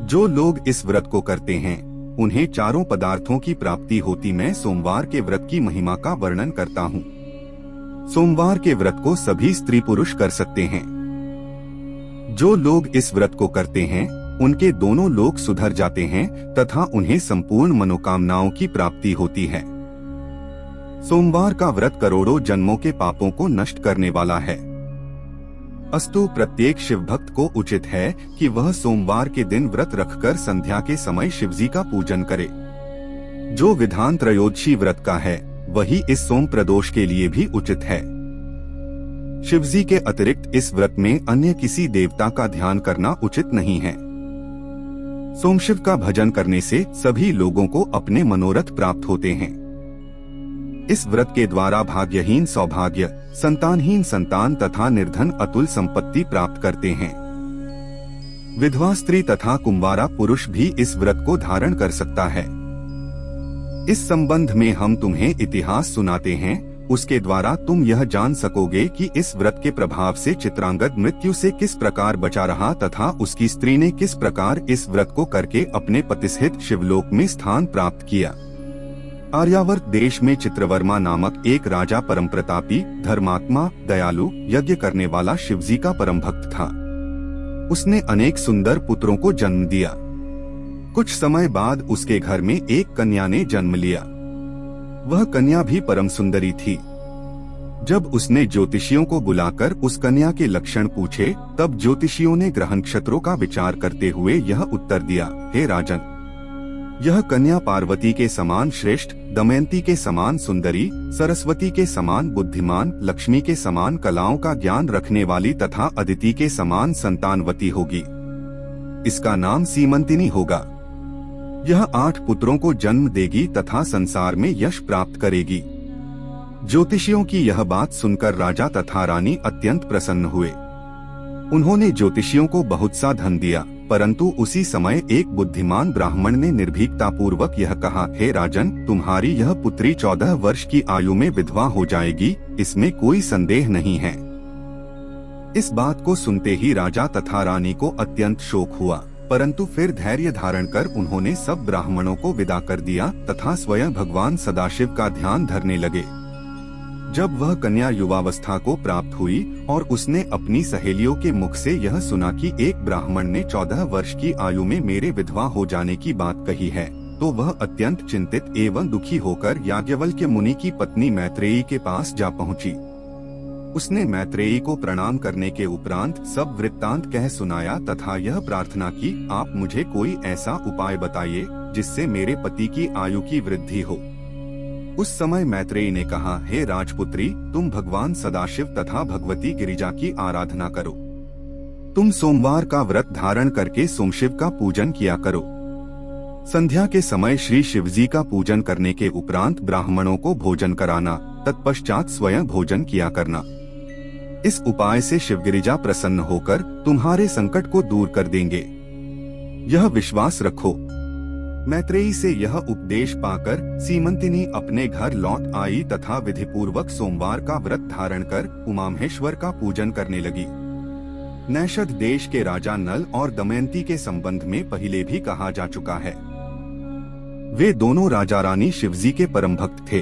जो लोग इस व्रत को करते हैं उन्हें चारों पदार्थों की प्राप्ति होती। मैं सोमवार के व्रत की महिमा का वर्णन करता हूँ। सोमवार के व्रत को सभी स्त्री पुरुष कर सकते हैं। जो लोग इस व्रत को करते हैं उनके दोनों लोक सुधर जाते हैं तथा उन्हें संपूर्ण मनोकामनाओं की प्राप्ति होती है। सोमवार का व्रत करोड़ों जन्मों के पापों को नष्ट करने वाला है। अस्तु प्रत्येक शिव भक्त को उचित है कि वह सोमवार के दिन व्रत रखकर संध्या के समय शिवजी का पूजन करे। जो विधान त्रयोदशी व्रत का है वही इस सोम प्रदोष के लिए भी उचित है। शिवजी के अतिरिक्त इस व्रत में अन्य किसी देवता का ध्यान करना उचित नहीं है। सोमशिव का भजन करने से सभी लोगों को अपने मनोरथ प्राप्त होते हैं। इस व्रत के द्वारा भाग्यहीन सौभाग्य, संतानहीन संतान तथा निर्धन अतुल संपत्ति प्राप्त करते हैं। विधवा स्त्री तथा कुंवारा पुरुष भी इस व्रत को धारण कर सकता है। इस संबंध में हम तुम्हें इतिहास सुनाते हैं, उसके द्वारा तुम यह जान सकोगे कि इस व्रत के प्रभाव से चित्रांगद मृत्यु से किस प्रकार बचा रहा तथा उसकी स्त्री ने किस प्रकार इस व्रत को करके अपने पतिसहित शिवलोक में स्थान प्राप्त किया। आर्यावर्त देश में चित्रवर्मा नामक एक राजा परम प्रतापी, धर्मात्मा, दयालु, यज्ञ करने वाला शिवजी का परम भक्त था। उसने अनेक सुंदर पुत्रों को जन्म दिया। कुछ समय बाद उसके घर में एक कन्या ने जन्म लिया। वह कन्या भी परम सुंदरी थी। जब उसने ज्योतिषियों को बुलाकर उस कन्या के लक्षण पूछे तब ज्योतिषियों ने ग्रह नक्षत्रों का विचार करते हुए यह उत्तर दिया, हे राजन, यह कन्या पार्वती के समान श्रेष्ठ, दमयंती के समान सुंदरी, सरस्वती के समान बुद्धिमान, लक्ष्मी के समान कलाओं का ज्ञान रखने वाली तथा अदिति के समान संतानवती होगी। इसका नाम सीमंतिनी होगा। यह 8 पुत्रों को जन्म देगी तथा संसार में यश प्राप्त करेगी। ज्योतिषियों की यह बात सुनकर राजा तथा रानी अत्यंत प्रसन्न हुए। उन्होंने ज्योतिषियों को बहुत सा धन दिया, परंतु उसी समय एक बुद्धिमान ब्राह्मण ने निर्भीकता पूर्वक यह कहा, हे राजन, तुम्हारी यह पुत्री 14 वर्ष की आयु में विधवा हो जाएगी, इसमें कोई संदेह नहीं है। इस बात को सुनते ही राजा तथा रानी को अत्यंत शोक हुआ, परंतु फिर धैर्य धारण कर उन्होंने सब ब्राह्मणों को विदा कर दिया तथा स्वयं भगवान सदाशिव का ध्यान धरने लगे। जब वह कन्या युवावस्था को प्राप्त हुई और उसने अपनी सहेलियों के मुख से यह सुना कि एक ब्राह्मण ने 14 वर्ष की आयु में मेरे विधवा हो जाने की बात कही है, तो वह अत्यंत चिंतित एवं दुखी होकर याज्ञवल्क्य मुनि की पत्नी मैत्रेयी के पास जा पहुंची। उसने मैत्रेयी को प्रणाम करने के उपरांत सब वृत्तांत कह सुनाया तथा यह प्रार्थना की, आप मुझे कोई ऐसा उपाय बताइए जिससे मेरे पति की आयु की वृद्धि हो। उस समय मैत्रेयी ने कहा, हे राजपुत्री, तुम भगवान सदाशिव तथा भगवती गिरिजा की आराधना करो। तुम सोमवार का व्रत धारण करके सोमशिव का पूजन किया करो। संध्या के समय श्री शिवजी का पूजन करने के उपरांत ब्राह्मणों को भोजन कराना, तत्पश्चात स्वयं भोजन किया करना। इस उपाय से शिवगिरिजा प्रसन्न होकर तुम्हारे संकट को दूर कर देंगे, यह विश्वास रखो। मैत्रेयी से यह उपदेश पाकर सीमंतिनी अपने घर लौट आई तथा विधिपूर्वक सोमवार का व्रत धारण कर उमामहेश्वर का पूजन करने लगी। नैषध देश के राजा नल और दमयंती के संबंध में पहले भी कहा जा चुका है। वे दोनों राजा रानी शिवजी के परम भक्त थे।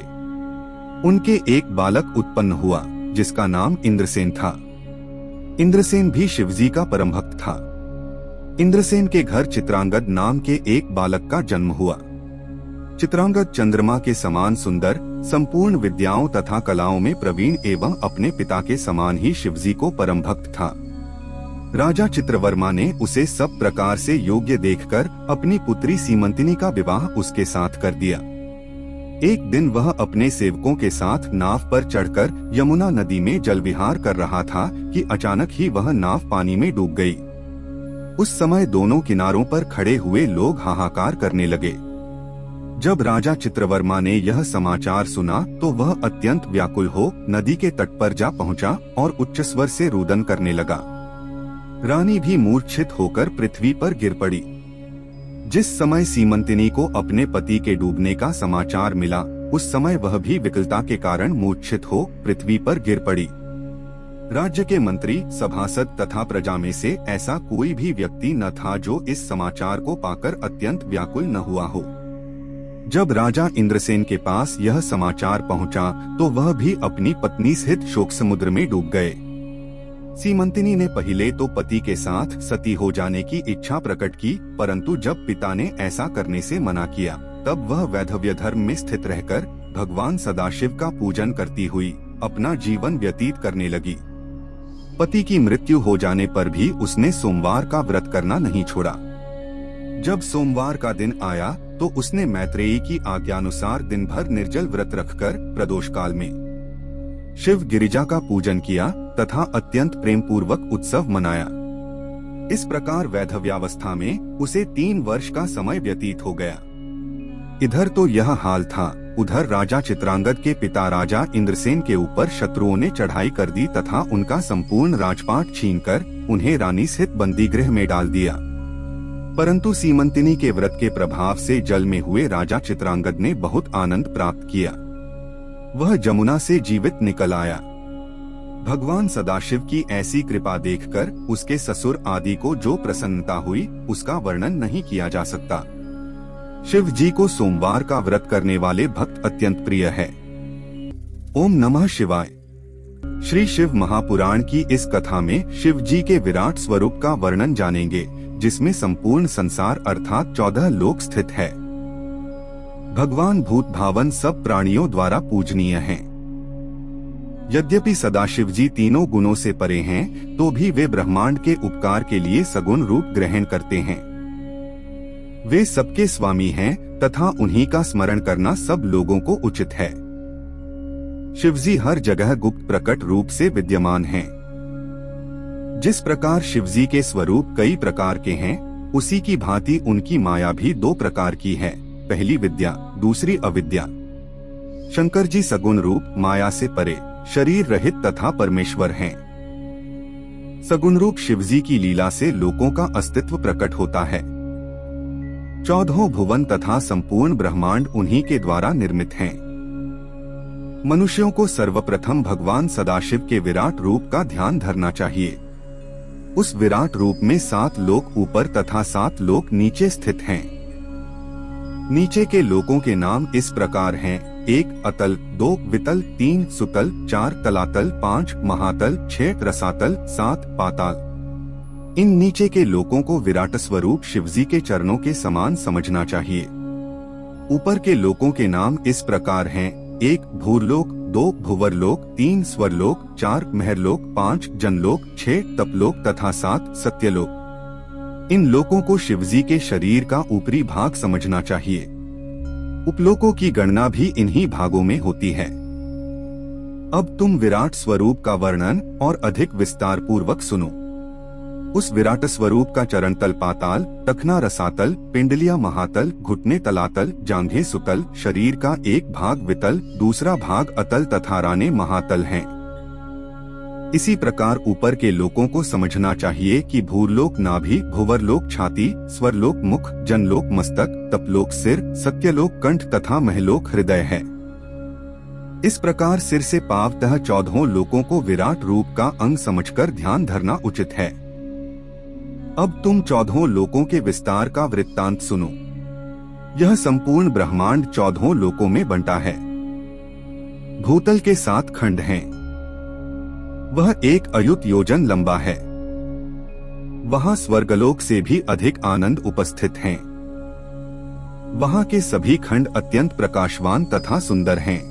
उनके एक बालक उत्पन्न हुआ जिसका नाम इंद्रसेन था। इंद्रसेन भी शिवजी का परम भक्त था। इंद्रसेन के घर चित्रांगद नाम के एक बालक का जन्म हुआ। चित्रांगद चंद्रमा के समान सुंदर, संपूर्ण विद्याओं तथा कलाओं में प्रवीण एवं अपने पिता के समान ही शिवजी को परम भक्त था। राजा चित्रवर्मा ने उसे सब प्रकार से योग्य देखकर अपनी पुत्री सीमंतिनी का विवाह उसके साथ कर दिया। एक दिन वह अपने सेवकों के साथ नाव पर चढ़कर यमुना नदी में जल विहार कर रहा था कि अचानक ही वह नाव पानी में डूब गई। उस समय दोनों किनारों पर खड़े हुए लोग हाहाकार करने लगे। जब राजा चित्रवर्मा ने यह समाचार सुना तो वह अत्यंत व्याकुल हो नदी के तट पर जा पहुंचा और उच्च स्वर से रुदन करने लगा। रानी भी मूर्छित होकर पृथ्वी पर गिर पड़ी। जिस समय सीमंतिनी को अपने पति के डूबने का समाचार मिला, उस समय वह भी विकलता के कारण मूर्छित हो पृथ्वी पर गिर पड़ी। राज्य के मंत्री, सभासद तथा प्रजा में से ऐसा कोई भी व्यक्ति न था जो इस समाचार को पाकर अत्यंत व्याकुल न हुआ हो। जब राजा इंद्रसेन के पास यह समाचार पहुंचा तो वह भी अपनी पत्नी सहित शोक समुद्र में डूब गए। सीमंतिनी ने पहले तो पति के साथ सती हो जाने की इच्छा प्रकट की, परंतु जब पिता ने ऐसा करने से मना किया तब वह वैधव्य धर्म में स्थित रहकर भगवान सदाशिव का पूजन करती हुई अपना जीवन व्यतीत करने लगी। पति की मृत्यु हो जाने पर भी उसने सोमवार का व्रत करना नहीं छोड़ा। जब सोमवार का दिन आया तो उसने मैत्रेयी की आज्ञानुसार दिन भर निर्जल व्रत रखकर प्रदोष काल में शिव गिरिजा का पूजन किया तथा अत्यंत प्रेम पूर्वक उत्सव मनाया। इस प्रकार वैधव्यावस्था में उसे 3 वर्ष का समय व्यतीत हो गया। इधर तो यह हाल था, उधर राजा चित्रांगद के पिता राजा इंद्रसेन के ऊपर शत्रुओं ने चढ़ाई कर दी तथा उनका संपूर्ण राजपाट छीनकर उन्हें रानी स्थित बंदी गृह में डाल दिया। परंतु सीमंतिनी के व्रत के प्रभाव से जल में हुए राजा चित्रांगद ने बहुत आनंद प्राप्त किया। वह जमुना से जीवित निकल आया। भगवान सदाशिव की ऐसी कृपा देखकर उसके ससुर आदि को जो प्रसन्नता हुई उसका वर्णन नहीं किया जा सकता। शिव जी को सोमवार का व्रत करने वाले भक्त अत्यंत प्रिय है। ओम नमः शिवाय। श्री शिव महापुराण की इस कथा में शिव जी के विराट स्वरूप का वर्णन जानेंगे, जिसमें संपूर्ण संसार अर्थात 14 लोक स्थित है। भगवान भूत भावन सब प्राणियों द्वारा पूजनीय हैं। यद्यपि सदाशिव जी तीनों गुणों से परे हैं, तो भी वे ब्रह्मांड के उपकार के लिए सगुण रूप ग्रहण करते हैं। वे सबके स्वामी हैं तथा उन्हीं का स्मरण करना सब लोगों को उचित है। शिवजी हर जगह गुप्त प्रकट रूप से विद्यमान हैं। जिस प्रकार शिवजी के स्वरूप कई प्रकार के हैं, उसी की भांति उनकी माया भी 2 प्रकार की है, पहली विद्या, दूसरी अविद्या। शंकर जी सगुण रूप माया से परे, शरीर रहित तथा परमेश्वर हैं। सगुण रूप शिवजी की लीला से लोकों का अस्तित्व प्रकट होता है। 14 भुवन तथा संपूर्ण ब्रह्मांड उन्हीं के द्वारा निर्मित हैं। मनुष्यों को सर्वप्रथम भगवान सदाशिव के विराट रूप का ध्यान धरना चाहिए। उस विराट रूप में 7 लोक ऊपर तथा 7 लोक नीचे स्थित हैं। नीचे के लोकों के नाम इस प्रकार हैं: 1 अतल, 2 वितल, 3 सुतल, 4 तलातल, 5 महातल, 6 रसातल, 7 पाताल। इन नीचे के लोकों को विराट स्वरूप शिवजी के चरणों के समान समझना चाहिए। ऊपर के लोकों के नाम इस प्रकार हैं: 1 भूरलोक, 2 भुवरलोक, 3 स्वरलोक, 4 महरलोक, 5 जनलोक, 6 तपलोक तथा 7 सत्यलोक। इन लोकों को शिवजी के शरीर का ऊपरी भाग समझना चाहिए। उपलोकों की गणना भी इन्हीं भागों में होती है। अब तुम विराट स्वरूप का वर्णन और अधिक विस्तार पूर्वक सुनो। उस विराट स्वरूप का चरण तल पाताल, टखना रसातल, पिंडलिया महातल, घुटने तलातल, जांघें सुतल, शरीर का एक भाग वितल, दूसरा भाग अतल तथा राने महातल हैं। इसी प्रकार ऊपर के लोकों को समझना चाहिए कि भूरलोक नाभि, भुवरलोक छाती, स्वरलोक मुख, जनलोक मस्तक, तपलोक सिर, सत्यलोक कंठ तथा महलोक हृदय है। इस प्रकार सिर से पांवतः 14 लोकों को विराट रूप का अंग समझकर ध्यान धरना उचित है। अब तुम 14 लोकों के विस्तार का वृत्तांत सुनो। यह संपूर्ण ब्रह्मांड 14 लोकों में बंटा है। भूतल के 7 खंड हैं। वह 1 अयुत योजन लंबा है। वहां स्वर्गलोक से भी अधिक आनंद उपस्थित हैं। वहां के सभी खंड अत्यंत प्रकाशवान तथा सुंदर हैं।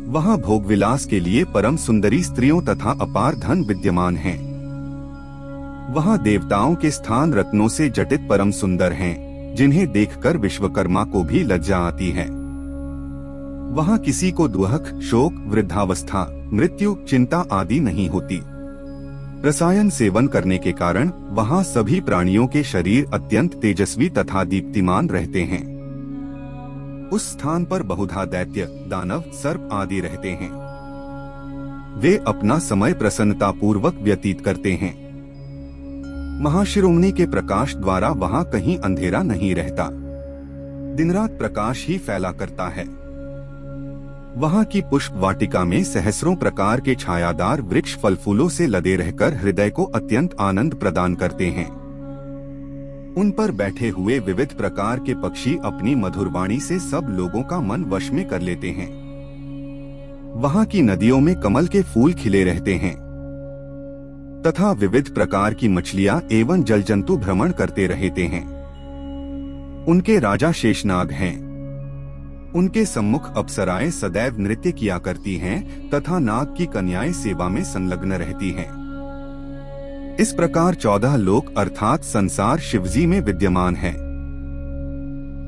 वहां भोग विलास के लिए परम सुंदरी स्त्रियों तथा अपार धन विद्यमान हैं। वहां देवताओं के स्थान रत्नों से जटित परम सुंदर हैं, जिन्हें देखकर विश्वकर्मा को भी लज्जा आती है। वहां किसी को दुख, शोक, वृद्धावस्था, मृत्यु, चिंता आदि नहीं होती। रसायन सेवन करने के कारण वहाँ सभी प्राणियों के शरीर अत्यंत तेजस्वी तथा दीप्तिमान रहते हैं। उस स्थान पर बहुधा दैत्य, दानव, सर्प आदि रहते हैं। वे अपना समय प्रसन्नता पूर्वक व्यतीत करते हैं। महाशिरोमणि के प्रकाश द्वारा वहाँ कहीं अंधेरा नहीं रहता, दिन रात प्रकाश ही फैला करता है। वहाँ की पुष्प वाटिका में सहस्रों प्रकार के छायादार वृक्ष फल फूलों से लदे रहकर हृदय को अत्यंत आनंद प्रदान करते हैं। उन पर बैठे हुए विविध प्रकार के पक्षी अपनी मधुर वाणी से सब लोगों का मन वश में कर लेते हैं। वहाँ की नदियों में कमल के फूल खिले रहते हैं तथा विविध प्रकार की मछलियाँ एवं जल जंतु भ्रमण करते रहते हैं। उनके राजा शेषनाग हैं। उनके सम्मुख अप्सराएं सदैव नृत्य किया करती हैं तथा नाग की कन्याएं सेवा में संलग्न रहती हैं। इस प्रकार 14 लोक अर्थात संसार शिवजी में विद्यमान है।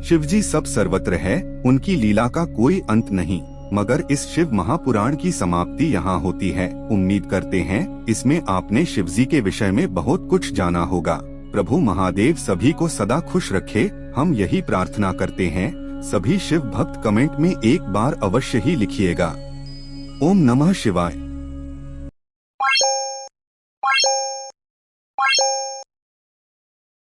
शिवजी सब सर्वत्र है, उनकी लीला का कोई अंत नहीं। मगर इस शिव महापुराण की समाप्ति यहाँ होती है। उम्मीद करते हैं इसमें आपने शिवजी के विषय में बहुत कुछ जाना होगा। प्रभु महादेव सभी को सदा खुश रखे, हम यही प्रार्थना करते हैं। सभी शिव भक्त कमेंट में एक बार अवश्य ही लिखिएगा। ओम नमः शिवाय।